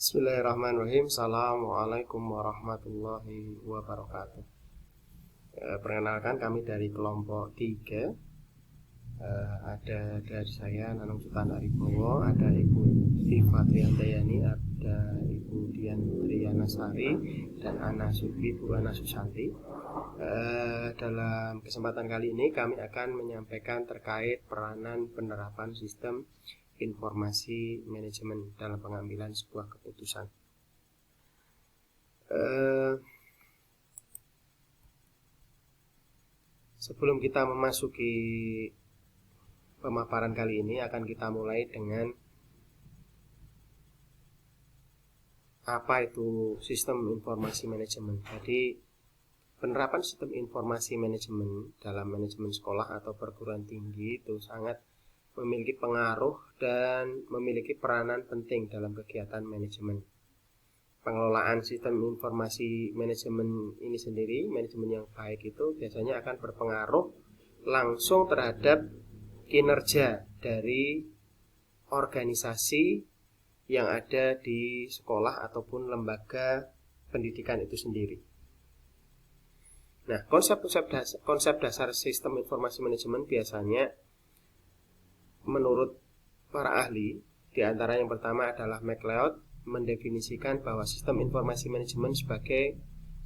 Bismillahirrahmanirrahim. Assalamualaikum warahmatullahi wabarakatuh. Perkenalkan, kami dari kelompok 3. Ada dari saya Nanung Sultan Aribowo, ada Ibu Viva Triandayani, ada Ibu Dian Trianasari, dan Ibu Ana Susanti. Dalam kesempatan kali ini kami akan menyampaikan terkait peranan penerapan sistem informasi manajemen dalam pengambilan sebuah keputusan. Sebelum kita memasuki pemaparan kali ini, akan kita mulai dengan apa itu sistem informasi manajemen. Jadi, penerapan sistem informasi manajemen dalam manajemen sekolah atau perguruan tinggi itu sangat memiliki pengaruh dan memiliki peranan penting dalam kegiatan manajemen. Pengelolaan sistem informasi manajemen ini sendiri, manajemen yang baik itu biasanya akan berpengaruh langsung terhadap kinerja dari organisasi yang ada di sekolah ataupun lembaga pendidikan itu sendiri. Nah, konsep dasar sistem informasi manajemen biasanya menurut para ahli, di antara yang pertama adalah MacLeod mendefinisikan bahwa sistem informasi manajemen sebagai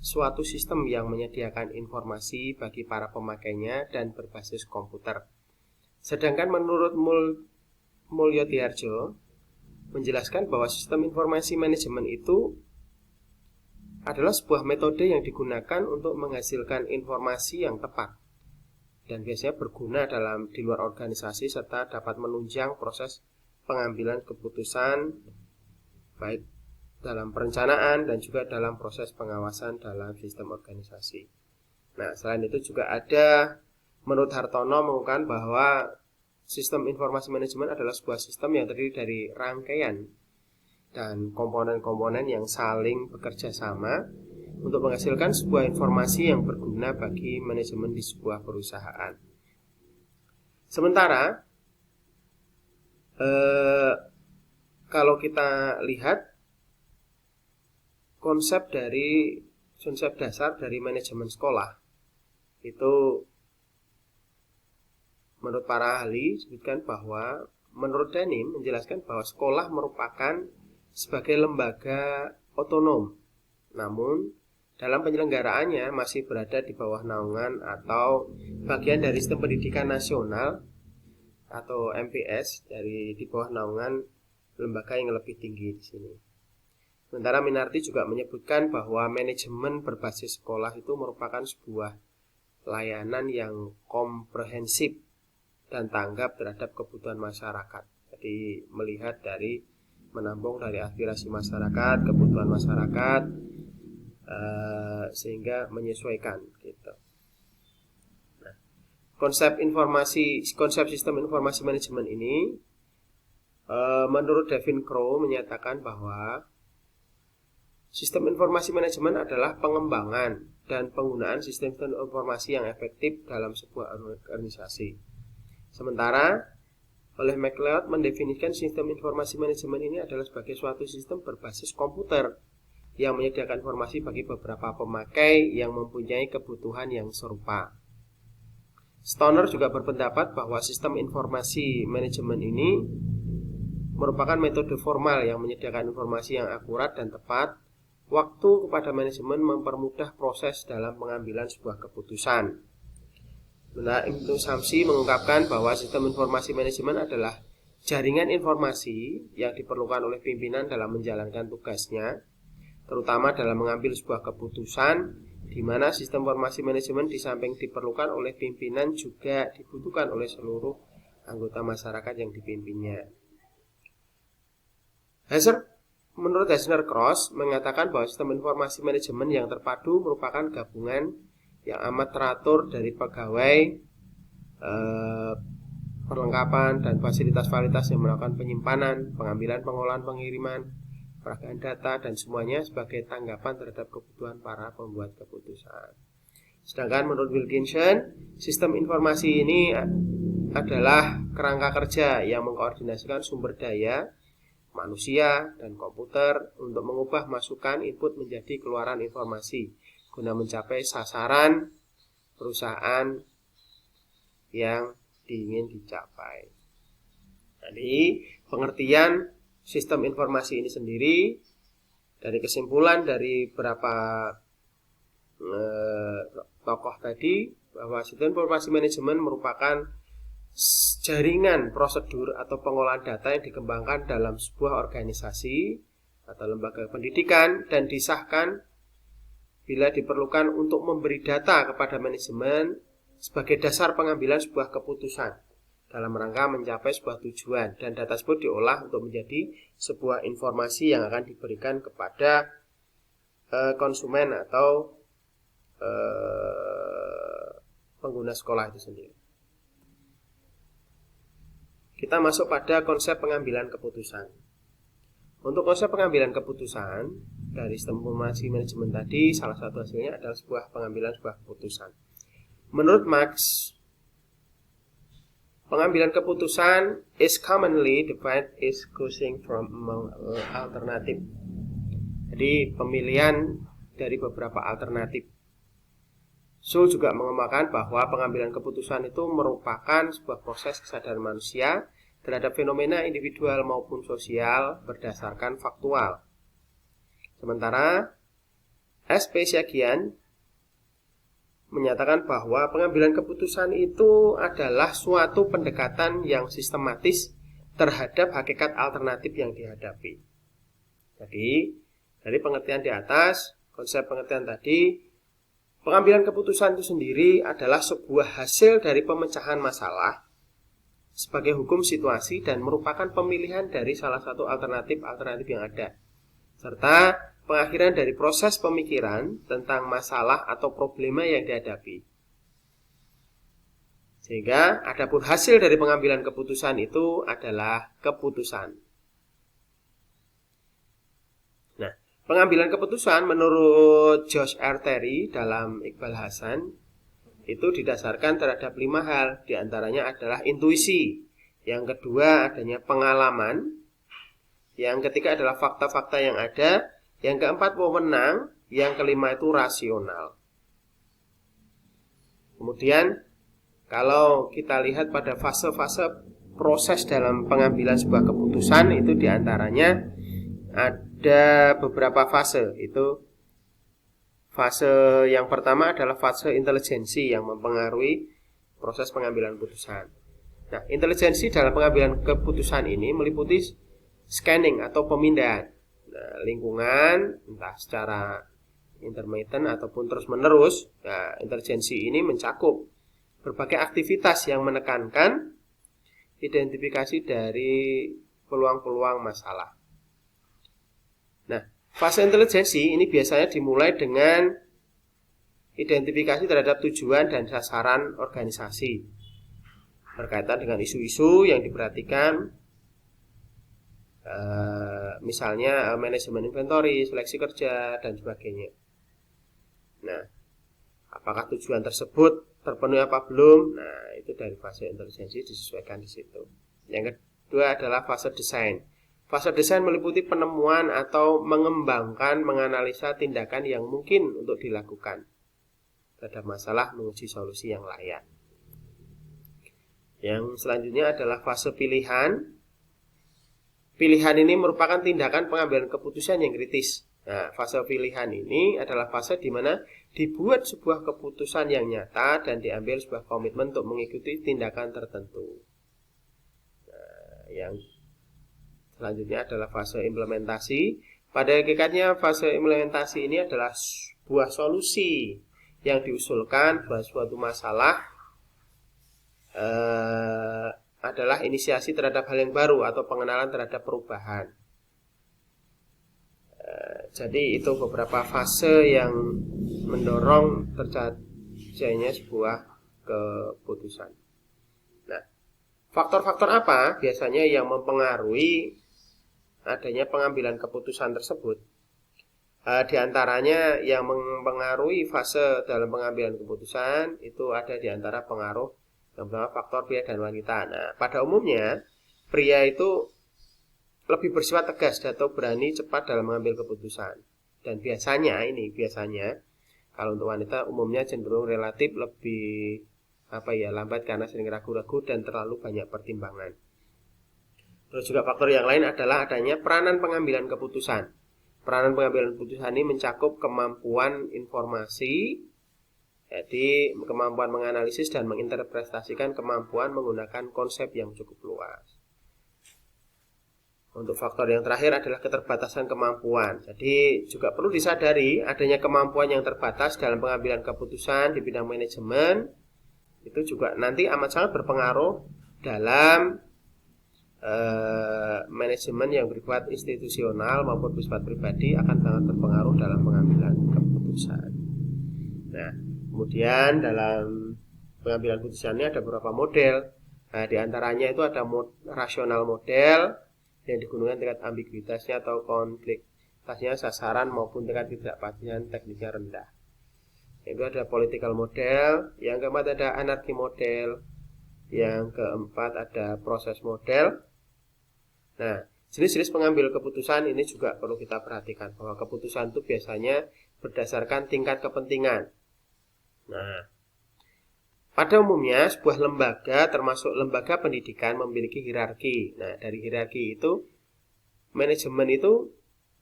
suatu sistem yang menyediakan informasi bagi para pemakainya dan berbasis komputer. Sedangkan menurut Mulyo Diharjo menjelaskan bahwa sistem informasi manajemen itu adalah sebuah metode yang digunakan untuk menghasilkan informasi yang tepat dan biasanya berguna di luar organisasi serta dapat menunjang proses pengambilan keputusan baik dalam perencanaan dan juga dalam proses pengawasan dalam sistem organisasi. Nah, selain itu juga ada menurut Hartono mengungkapkan bahwa sistem informasi manajemen adalah sebuah sistem yang terdiri dari rangkaian dan komponen-komponen yang saling bekerja sama untuk menghasilkan sebuah informasi yang berguna bagi manajemen di sebuah perusahaan. Sementara kalau kita lihat konsep dasar dari manajemen sekolah itu menurut para ahli disebutkan bahwa menurut Danim menjelaskan bahwa sekolah merupakan sebagai lembaga otonom, namun dalam penyelenggaraannya masih berada di bawah naungan atau bagian dari sistem pendidikan nasional atau MPS di bawah naungan lembaga yang lebih tinggi di sini. Sementara Minarti juga menyebutkan bahwa manajemen berbasis sekolah itu merupakan sebuah layanan yang komprehensif dan tanggap terhadap kebutuhan masyarakat. Jadi menampung dari aspirasi masyarakat, kebutuhan masyarakat, sehingga menyesuaikan gitu. Nah, konsep sistem informasi manajemen ini menurut Devin Crow menyatakan bahwa sistem informasi manajemen adalah pengembangan dan penggunaan sistem informasi yang efektif dalam sebuah organisasi. Sementara oleh MacLeod mendefinisikan sistem informasi manajemen ini adalah sebagai suatu sistem berbasis komputer yang menyediakan informasi bagi beberapa pemakai yang mempunyai kebutuhan yang serupa. Stoner juga berpendapat bahwa sistem informasi manajemen ini merupakan metode formal yang menyediakan informasi yang akurat dan tepat waktu kepada manajemen mempermudah proses dalam pengambilan sebuah keputusan. Nah, Ibnu Samsi mengungkapkan bahwa sistem informasi manajemen adalah jaringan informasi yang diperlukan oleh pimpinan dalam menjalankan tugasnya, terutama dalam mengambil sebuah keputusan, di mana sistem informasi manajemen di samping diperlukan oleh pimpinan juga dibutuhkan oleh seluruh anggota masyarakat yang dipimpinnya. Menurut Hasner Cross mengatakan bahwa sistem informasi manajemen yang terpadu merupakan gabungan yang amat teratur dari pegawai, perlengkapan dan fasilitas-fasilitas yang melakukan penyimpanan, pengambilan, pengolahan, pengiriman, peragaan data dan semuanya sebagai tanggapan terhadap kebutuhan para pembuat keputusan. Sedangkan menurut Wilkinson, sistem informasi ini adalah kerangka kerja yang mengkoordinasikan sumber daya manusia dan komputer untuk mengubah masukan input menjadi keluaran informasi guna mencapai sasaran perusahaan yang ingin dicapai. Jadi pengertian sistem informasi ini sendiri dari kesimpulan dari beberapa tokoh tadi bahwa sistem informasi manajemen merupakan jaringan prosedur atau pengolahan data yang dikembangkan dalam sebuah organisasi atau lembaga pendidikan dan disahkan bila diperlukan untuk memberi data kepada manajemen sebagai dasar pengambilan sebuah keputusan dalam rangka mencapai sebuah tujuan, dan data tersebut diolah untuk menjadi sebuah informasi yang akan diberikan kepada konsumen atau pengguna sekolah itu sendiri. Kita masuk pada konsep pengambilan keputusan. Untuk konsep pengambilan keputusan dari sistem informasi manajemen tadi, salah satu hasilnya adalah pengambilan sebuah keputusan. Menurut Marx, pengambilan keputusan is commonly defined as choosing from among alternative. Jadi pemilihan dari beberapa alternatif. Sul juga mengembangkan bahwa pengambilan keputusan itu merupakan sebuah proses kesadaran manusia terhadap fenomena individual maupun sosial berdasarkan faktual. Sementara S.P. Syagian menyatakan bahwa pengambilan keputusan itu adalah suatu pendekatan yang sistematis terhadap hakikat alternatif yang dihadapi. Jadi, dari pengertian di atas, konsep pengertian tadi, pengambilan keputusan itu sendiri adalah sebuah hasil dari pemecahan masalah sebagai hukum situasi dan merupakan pemilihan dari salah satu alternatif yang ada, serta pengakhiran dari proses pemikiran tentang masalah atau problema yang dihadapi. Sehingga adapun hasil dari pengambilan keputusan itu adalah keputusan. Nah, pengambilan keputusan menurut Josh R. Terry dalam Iqbal Hasan itu didasarkan terhadap 5 hal. Di antaranya adalah intuisi, yang kedua adanya pengalaman, yang ketiga adalah fakta-fakta yang ada, yang keempat wewenang, yang kelima itu rasional. Kemudian kalau kita lihat pada fase-fase proses dalam pengambilan sebuah keputusan itu diantaranya ada beberapa fase. Itu fase yang pertama adalah fase intelijensi yang mempengaruhi proses pengambilan keputusan. Nah, intelijensi dalam pengambilan keputusan ini meliputi scanning atau pemindahan lingkungan, entah secara intermittent ataupun terus-menerus. Nah, intelijensi ini mencakup berbagai aktivitas yang menekankan identifikasi dari peluang-peluang masalah. Nah, fase intelijensi ini biasanya dimulai dengan identifikasi terhadap tujuan dan sasaran organisasi berkaitan dengan isu-isu yang diperhatikan, misalnya manajemen inventory, seleksi kerja, dan sebagainya. Nah, apakah tujuan tersebut terpenuhi apa belum? Nah, itu dari fase intelijensi disesuaikan di situ. Yang kedua adalah fase desain. Fase desain meliputi penemuan atau mengembangkan, menganalisa tindakan yang mungkin untuk dilakukan terhadap masalah, menguji solusi yang layak. Yang selanjutnya adalah fase pilihan. Pilihan ini merupakan tindakan pengambilan keputusan yang kritis. Nah, fase pilihan ini adalah fase di mana dibuat sebuah keputusan yang nyata dan diambil sebuah komitmen untuk mengikuti tindakan tertentu. Nah, yang selanjutnya adalah fase implementasi. Pada hakikatnya fase implementasi ini adalah sebuah solusi yang diusulkan buat suatu masalah, adalah inisiasi terhadap hal yang baru atau pengenalan terhadap perubahan. Jadi itu beberapa fase yang mendorong tercapainya sebuah keputusan. Nah, faktor-faktor apa biasanya yang mempengaruhi adanya pengambilan keputusan tersebut? Di antaranya yang mempengaruhi fase dalam pengambilan keputusan itu ada di antara pengaruh yang pertama faktor pria dan wanita. Nah, pada umumnya pria itu lebih bersifat tegas atau berani cepat dalam mengambil keputusan. Dan biasanya kalau untuk wanita umumnya cenderung relatif lebih lambat karena sering ragu-ragu dan terlalu banyak pertimbangan. Terus juga faktor yang lain adalah adanya peranan pengambilan keputusan. Peranan pengambilan keputusan ini mencakup kemampuan informasi, jadi kemampuan menganalisis dan menginterpretasikan, kemampuan menggunakan konsep yang cukup luas. Untuk faktor yang terakhir adalah keterbatasan kemampuan. Jadi juga perlu disadari adanya kemampuan yang terbatas dalam pengambilan keputusan di bidang manajemen itu juga nanti amat sangat berpengaruh dalam manajemen yang bersifat institusional maupun bersifat pribadi akan sangat berpengaruh dalam pengambilan keputusan. Nah, kemudian dalam pengambilan keputusan ini ada beberapa model. Nah, di antaranya itu ada rasional model yang digunakan tingkat ambiguitasnya atau konfliktasnya sasaran maupun tingkat ketidakpastian tekniknya rendah. Itu ada political model, yang keempat ada anarki model, yang keempat ada proses model. Nah, jenis-jenis pengambil keputusan ini juga perlu kita perhatikan bahwa keputusan itu biasanya berdasarkan tingkat kepentingan. Nah, pada umumnya sebuah lembaga termasuk lembaga pendidikan memiliki hierarki. Nah, dari hierarki itu manajemen itu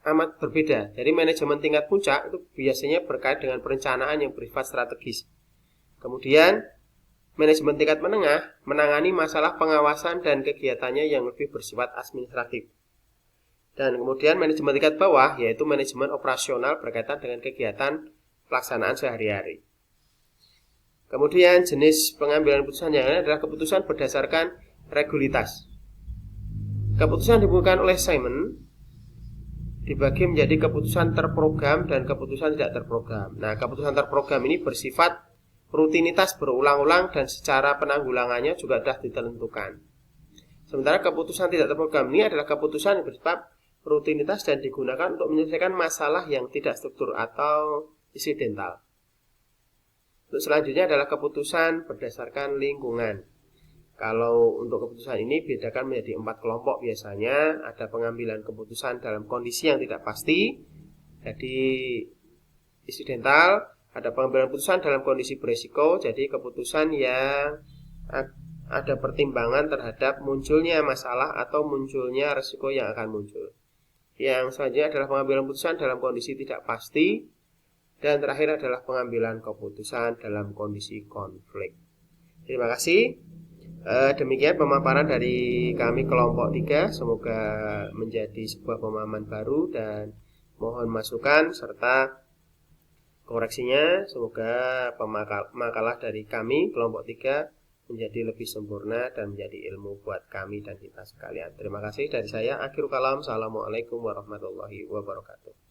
amat berbeda. Jadi manajemen tingkat puncak itu biasanya berkait dengan perencanaan yang bersifat strategis. Kemudian manajemen tingkat menengah menangani masalah pengawasan dan kegiatannya yang lebih bersifat administratif. Dan kemudian manajemen tingkat bawah yaitu manajemen operasional berkaitan dengan kegiatan pelaksanaan sehari-hari. Kemudian jenis pengambilan keputusan yang lain adalah keputusan berdasarkan regulitas. Keputusan dibutuhkan oleh Simon dibagi menjadi keputusan terprogram dan keputusan tidak terprogram. Nah, keputusan terprogram ini bersifat rutinitas berulang-ulang dan secara penanggulangannya juga sudah ditentukan. Sementara keputusan tidak terprogram ini adalah keputusan yang bersifat rutinitas dan digunakan untuk menyelesaikan masalah yang tidak struktur atau insidental. Untuk selanjutnya adalah keputusan berdasarkan lingkungan. Kalau untuk keputusan ini bedakan menjadi 4 kelompok biasanya. Ada pengambilan keputusan dalam kondisi yang tidak pasti, jadi insidental. Ada pengambilan keputusan dalam kondisi berisiko, jadi keputusan yang ada pertimbangan terhadap munculnya masalah atau munculnya risiko yang akan muncul. Yang selanjutnya adalah pengambilan keputusan dalam kondisi tidak pasti. Dan terakhir adalah pengambilan keputusan dalam kondisi konflik. Terima kasih. Demikian pemaparan dari kami kelompok 3. Semoga menjadi sebuah pemahaman baru dan mohon masukan serta koreksinya. Semoga makalah dari kami kelompok 3 menjadi lebih sempurna dan menjadi ilmu buat kami dan kita sekalian. Terima kasih dari saya. Akhirul kalam. Assalamualaikum warahmatullahi wabarakatuh.